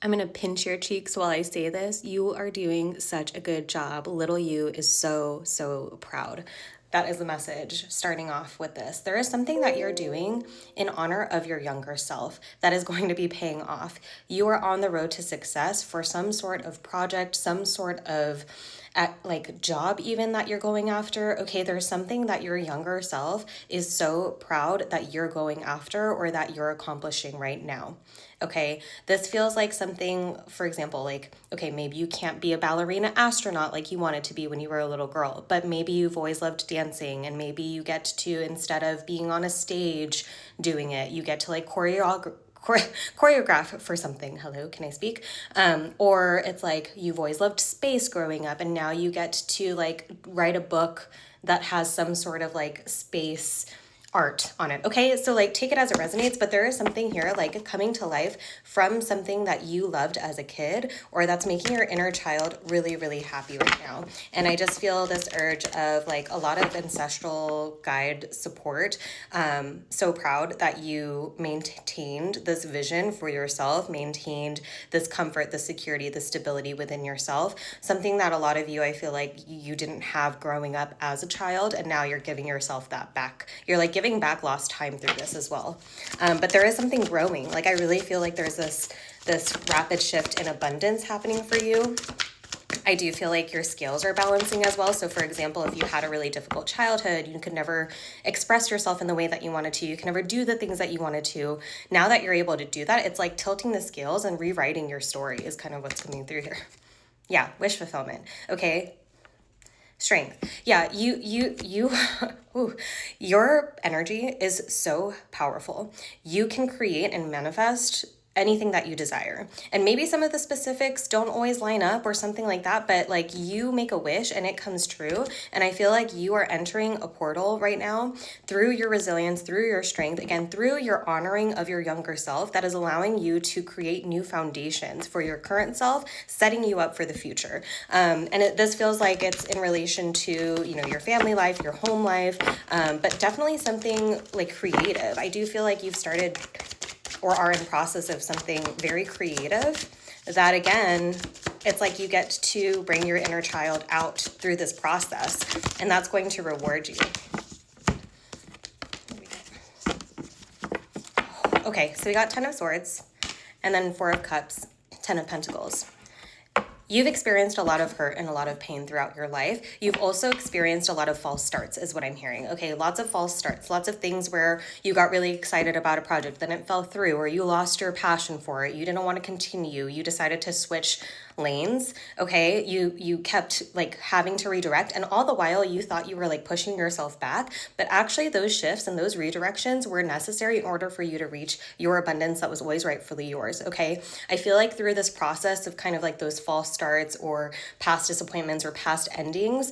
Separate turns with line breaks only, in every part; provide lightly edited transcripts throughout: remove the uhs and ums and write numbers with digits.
I'm going to pinch your cheeks while I say this. You are doing such a good job. Little you is so, so proud. That is the message starting off with this. There is something that you're doing in honor of your younger self that is going to be paying off. You are on the road to success for some sort of project, some sort of like job even that you're going after. Okay, there's something that your younger self is so proud that you're going after or that you're accomplishing right now. Okay, this feels like something, for example, like, okay, maybe you can't be a ballerina astronaut like you wanted to be when you were a little girl, but maybe you've always loved dancing, and maybe you get to, instead of being on a stage doing it, you get to like choreograph for something. Hello, can I speak? Or it's like you've always loved space growing up, and now you get to like write a book that has some sort of like space art on it. Okay, so like take it as it resonates, but there is something here like coming to life from something that you loved as a kid or that's making your inner child really, really happy right now. And I just feel this urge of like a lot of ancestral guide support. So proud that you maintained this vision for yourself, maintained this comfort, the security, the stability within yourself, something that a lot of you, I feel like you didn't have growing up as a child, and now you're giving yourself that back. You're like giving back lost time through this as well. But there is something growing. Like I really feel like there's this rapid shift in abundance happening for you. I do feel like your scales are balancing as well. So for example, if you had a really difficult childhood, you could never express yourself in the way that you wanted to, you can never do the things that you wanted to. Now that you're able to do that, it's like tilting the scales and rewriting your story is kind of what's coming through here. Yeah, wish fulfillment. Okay, strength. Yeah, ooh, your energy is so powerful. You can create and manifest anything that you desire. And maybe some of the specifics don't always line up or something like that, but like you make a wish and it comes true. And I feel like you are entering a portal right now through your resilience, through your strength, again, through your honoring of your younger self that is allowing you to create new foundations for your current self, setting you up for the future. This feels like it's in relation to, you know, your family life, your home life, but definitely something like creative. I do feel like you've started or are in process of something very creative that, again, it's like you get to bring your inner child out through this process, and that's going to reward you. Okay, so we got 10 of Swords, and then 4 of Cups, 10 of Pentacles. You've experienced a lot of hurt and a lot of pain throughout your life. You've also experienced a lot of false starts is what I'm hearing. Okay, lots of false starts, lots of things where you got really excited about a project, then it fell through, or you lost your passion for it. You didn't want to continue. You decided to switch lanes. Okay, you kept like having to redirect, and all the while you thought you were like pushing yourself back, but actually those shifts and those redirections were necessary in order for you to reach your abundance that was always rightfully yours. Okay, I feel like through this process of kind of like those false starts or past disappointments or past endings,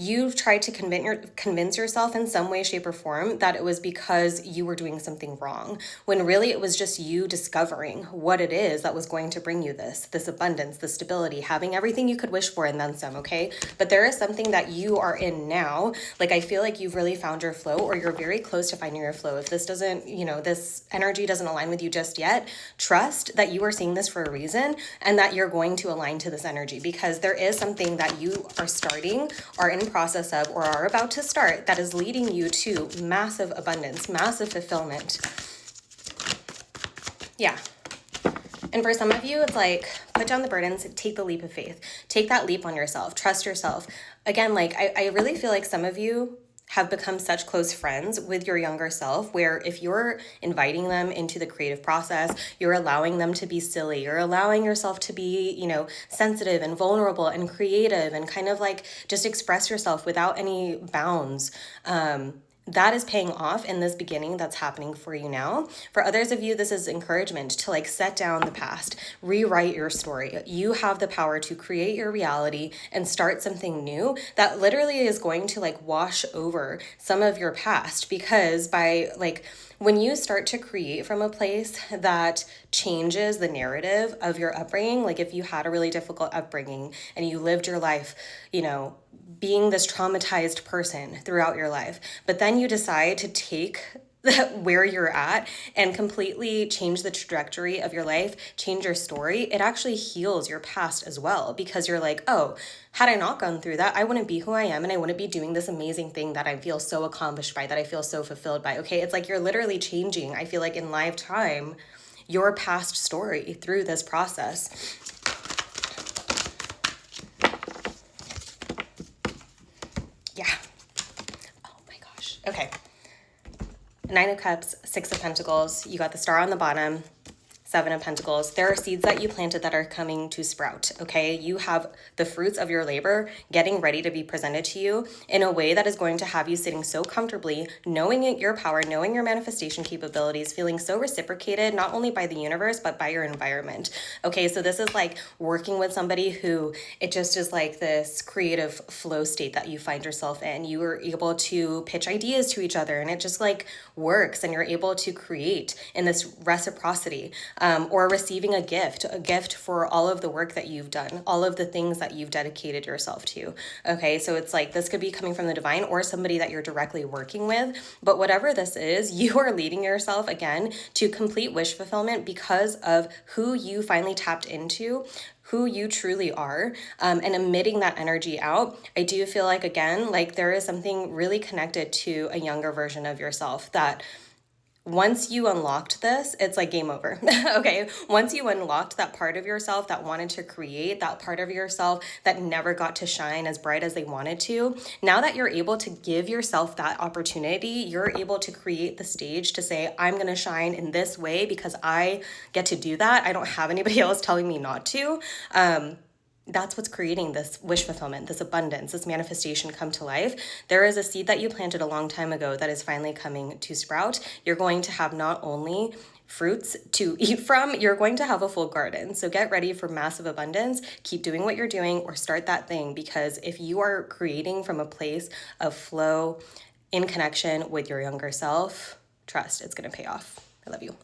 you've tried to convince yourself in some way, shape, or form that it was because you were doing something wrong, when really it was just you discovering what it is that was going to bring you this abundance, this stability, having everything you could wish for and then some, okay? But there is something that you are in now. Like I feel like you've really found your flow, or you're very close to finding your flow. If this doesn't, you know, this energy doesn't align with you just yet, trust that you are seeing this for a reason and that you're going to align to this energy, because there is something that you are starting, are in process of, or are about to start that is leading you to massive abundance, massive fulfillment. Yeah. And for some of you, it's like, put down the burdens, take the leap of faith, take that leap on yourself, trust yourself. Again, like I really feel like some of you have become such close friends with your younger self, where if you're inviting them into the creative process, you're allowing them to be silly, you're allowing yourself to be, you know, sensitive and vulnerable and creative and kind of like just express yourself without any bounds. That is paying off in this beginning that's happening for you now. For others of you, this is encouragement to like set down the past, rewrite your story. You have the power to create your reality and start something new that literally is going to like wash over some of your past, because by like, when you start to create from a place that changes the narrative of your upbringing, like if you had a really difficult upbringing and you lived your life, you know, being this traumatized person throughout your life, but then you decide to take where you're at and completely change the trajectory of your life, change your story, it actually heals your past as well, because you're like, oh, had I not gone through that, I wouldn't be who I am and I wouldn't be doing this amazing thing that I feel so accomplished by, that I feel so fulfilled by. Okay, it's like you're literally changing, I feel like in lifetime, your past story through this process. Yeah. Oh my gosh. Okay. Nine of Cups, Six of Pentacles. You got the star on the bottom. Seven of Pentacles. There are seeds that you planted that are coming to sprout, okay? You have the fruits of your labor getting ready to be presented to you in a way that is going to have you sitting so comfortably, knowing your power, knowing your manifestation capabilities, feeling so reciprocated, not only by the universe, but by your environment, okay? So this is like working with somebody who it just is like this creative flow state that you find yourself in. You are able to pitch ideas to each other and it just like works, and you're able to create in this reciprocity. Or receiving a gift for all of the work that you've done, all of the things that you've dedicated yourself to. Okay, so it's like this could be coming from the divine or somebody that you're directly working with. But whatever this is, you are leading yourself again to complete wish fulfillment because of who you finally tapped into, who you truly are, and emitting that energy out. I do feel like, again, like there is something really connected to a younger version of yourself that once you unlocked this, it's like game over. Okay. Once you unlocked that part of yourself that wanted to create, that part of yourself that never got to shine as bright as they wanted to, now that you're able to give yourself that opportunity, you're able to create the stage to say, I'm going to shine in this way because I get to do that. I don't have anybody else telling me not to. That's what's creating this wish fulfillment, this abundance, this manifestation come to life. There is a seed that you planted a long time ago that is finally coming to sprout. You're going to have not only fruits to eat from, you're going to have a full garden. So get ready for massive abundance. Keep doing what you're doing or start that thing, because if you are creating from a place of flow in connection with your younger self, trust, it's going to pay off. I love you.